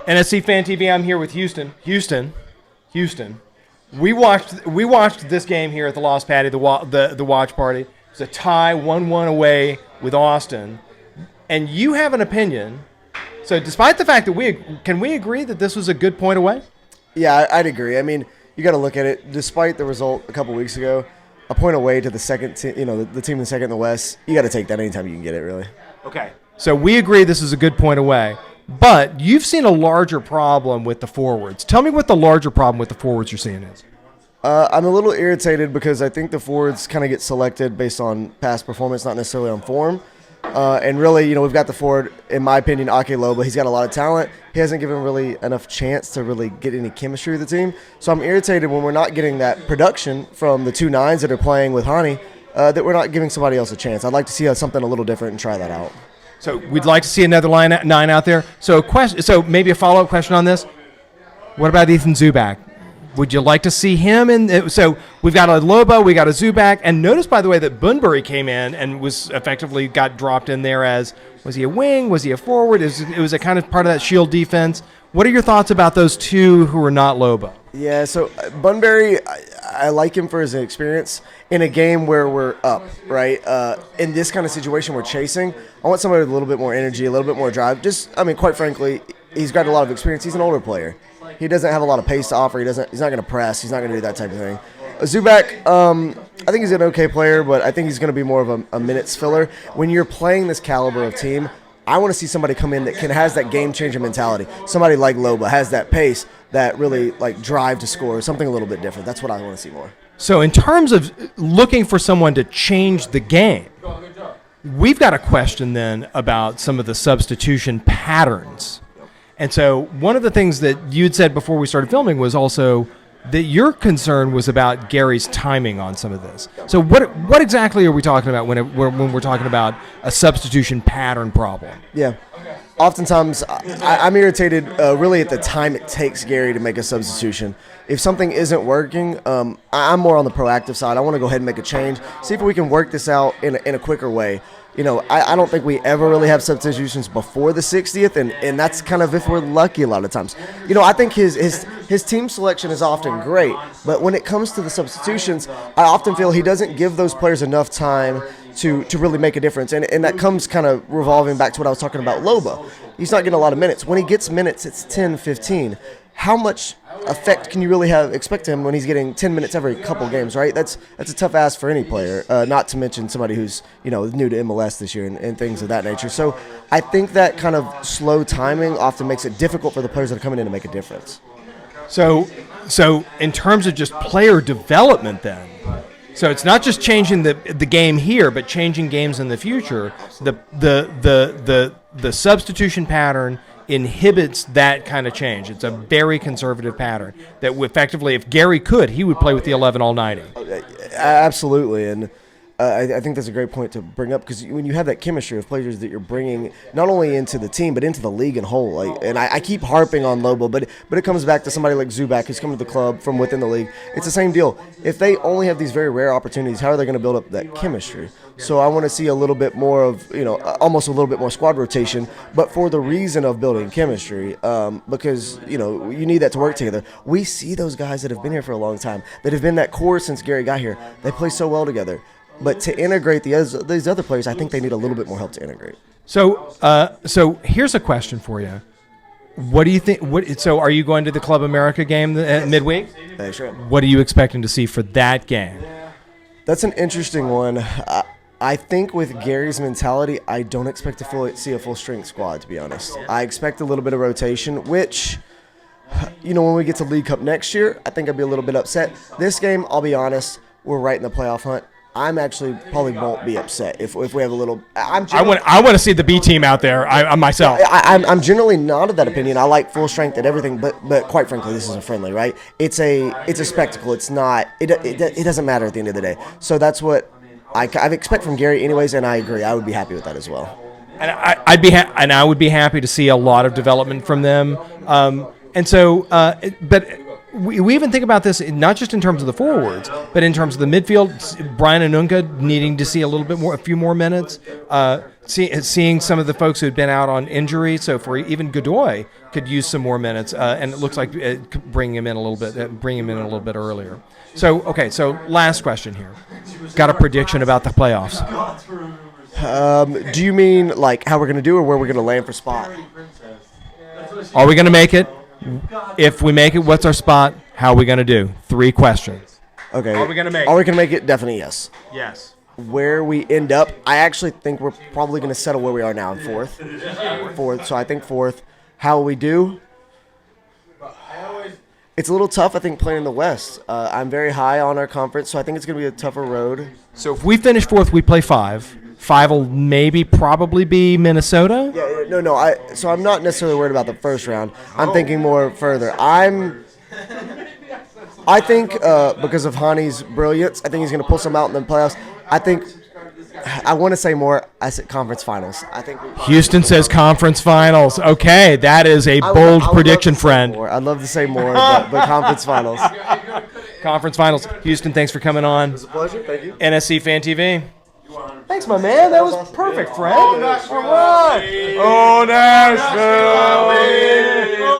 NSC Fan TV. I'm here with Houston. Houston. We watched this game here at the Lost Patty, the watch party. It's a tie, 1-1 away with Austin, and you have an opinion. So, despite the fact that we agree that this was a good point away? Yeah, I'd agree. I mean, you got to look at it. Despite the result a couple weeks ago, a point away to the second, the team in the second in the West, you got to take that anytime you can get it, really. Okay. So we agree this is a good point away. But you've seen a larger problem with the forwards. Tell me what the larger problem with the forwards you're seeing is. I'm a little irritated because I think the forwards kind of get selected based on past performance, not necessarily on form. And really, we've got the forward, in my opinion, Ake Loba. He's got a lot of talent. He hasn't given really enough chance to really get any chemistry with the team. So I'm irritated when we're not getting that production from the 2 9s that are playing with Hani, that we're not giving somebody else a chance. I'd like to see something a little different and try that out. So we'd like to see another 9 out there. So maybe a follow-up question on this. What about Ethan Zubak? Would you like to see him? So we've got a Loba, we got a Zubak, and notice, by the way, that Bunbury came in and was effectively got dropped in there as, was he a wing? Was he a forward? It was a kind of part of that shield defense. What are your thoughts about those two who are not Loba? Yeah, so Bunbury, I like him for his experience in a game where we're up, right? In this kind of situation we're chasing, I want somebody with a little bit more energy, a little bit more drive. Quite frankly, he's got a lot of experience. He's an older player. He doesn't have a lot of pace to offer. He's not going to press. He's not going to do that type of thing. Zubak, I think he's an okay player, but I think he's going to be more of a minutes filler. When you're playing this caliber of team, I want to see somebody come in that has that game-changer mentality. Somebody like Loba has that pace, that really drive to score, something a little bit different. That's what I want to see more. So in terms of looking for someone to change the game, we've got a question then about some of the substitution patterns. And so one of the things that you'd said before we started filming was also that your concern was about Gary's timing on some of this. So what exactly are we talking about when we're talking about a substitution pattern problem? Yeah. Oftentimes, I'm irritated really at the time it takes Gary to make a substitution. If something isn't working, I'm more on the proactive side. I want to go ahead and make a change, see if we can work this out in a quicker way. I don't think we ever really have substitutions before the 60th, and that's kind of if we're lucky a lot of times. I think his team selection is often great, but when it comes to the substitutions, I often feel he doesn't give those players enough time to really make a difference, and that comes kind of revolving back to what I was talking about Loba. He's not getting a lot of minutes. When he gets minutes, it's 10, 15. How much effect can you really expect him when he's getting 10 minutes every couple games, right? That's a tough ask for any player, not to mention somebody who's new to MLS this year and things of that nature. So I think that kind of slow timing often makes it difficult for the players that are coming in to make a difference. So in terms of just player development then, so it's not just changing the game here, but changing games in the future. The substitution pattern inhibits that kind of change. It's a very conservative pattern that effectively, if Gary could, he would play with the 11 all 90. Absolutely, and I think that's a great point to bring up, because when you have that chemistry of players that you're bringing not only into the team but into the league in whole, and I keep harping on Lobo, but it comes back to somebody like Zubak who's come to the club from within the league. It's the same deal. If they only have these very rare opportunities, how are they going to build up that chemistry? So I want to see a little bit more of, almost a little bit more squad rotation, but for the reason of building chemistry, because, you need that to work together. We see those guys that have been here for a long time, that have been that core since Gary got here. They play so well together. But to integrate these other players, I think they need a little bit more help to integrate. So here's a question for you. What do you think? So are you going to the Club America game midweek? Sure. What are you expecting to see for that game? That's an interesting one. I think with Gary's mentality, I don't expect to see a full-strength squad, to be honest. I expect a little bit of rotation, which, when we get to League Cup next year, I think I'd be a little bit upset. This game, I'll be honest, we're right in the playoff hunt. I'm actually probably won't be upset if we have a little. I want to see the B team out there. Myself. I'm generally not of that opinion. I like full strength and everything, but quite frankly, this is a friendly, right? It's a spectacle. It's not. It doesn't matter at the end of the day. So that's what I expect from Gary, anyways, and I agree. I would be happy with that as well. And I would be happy to see a lot of development from them. But we even think about this not just in terms of the forwards, but in terms of the midfield. Brian Anunga needing to see a few more minutes. Seeing some of the folks who had been out on injury. So for even Godoy could use some more minutes, and it looks like bringing him in a little bit earlier. So okay, so last question here. Got a prediction about the playoffs? Do you mean like how we're going to do or where we're going to land for spot? Are we going to make it? If we make it, what's our spot? How are we going to do? 3 questions. Okay. Are we going to make it? Are we going to make it? Definitely yes. Yes. Where we end up, I actually think we're probably going to settle where we are now in fourth. So I think fourth. How will we do? It's a little tough, I think, playing in the West. I'm very high on our conference, so I think it's going to be a tougher road. So if we finish fourth, we play 5. 5 will probably be Minnesota. Yeah, no. So I'm not necessarily worried about the first round. I'm thinking more further. I think because of Hani's brilliance, I think he's going to pull some out in the playoffs. I want to say more. I said conference finals. I think Houston says conference finals. Okay, that is a bold prediction, friend. I'd love to say more, but conference finals. Conference finals. Houston, thanks for coming on. It was a pleasure. Thank you. NSC Fan TV. Thanks, my man. That was perfect, friend. Oh, Nashville.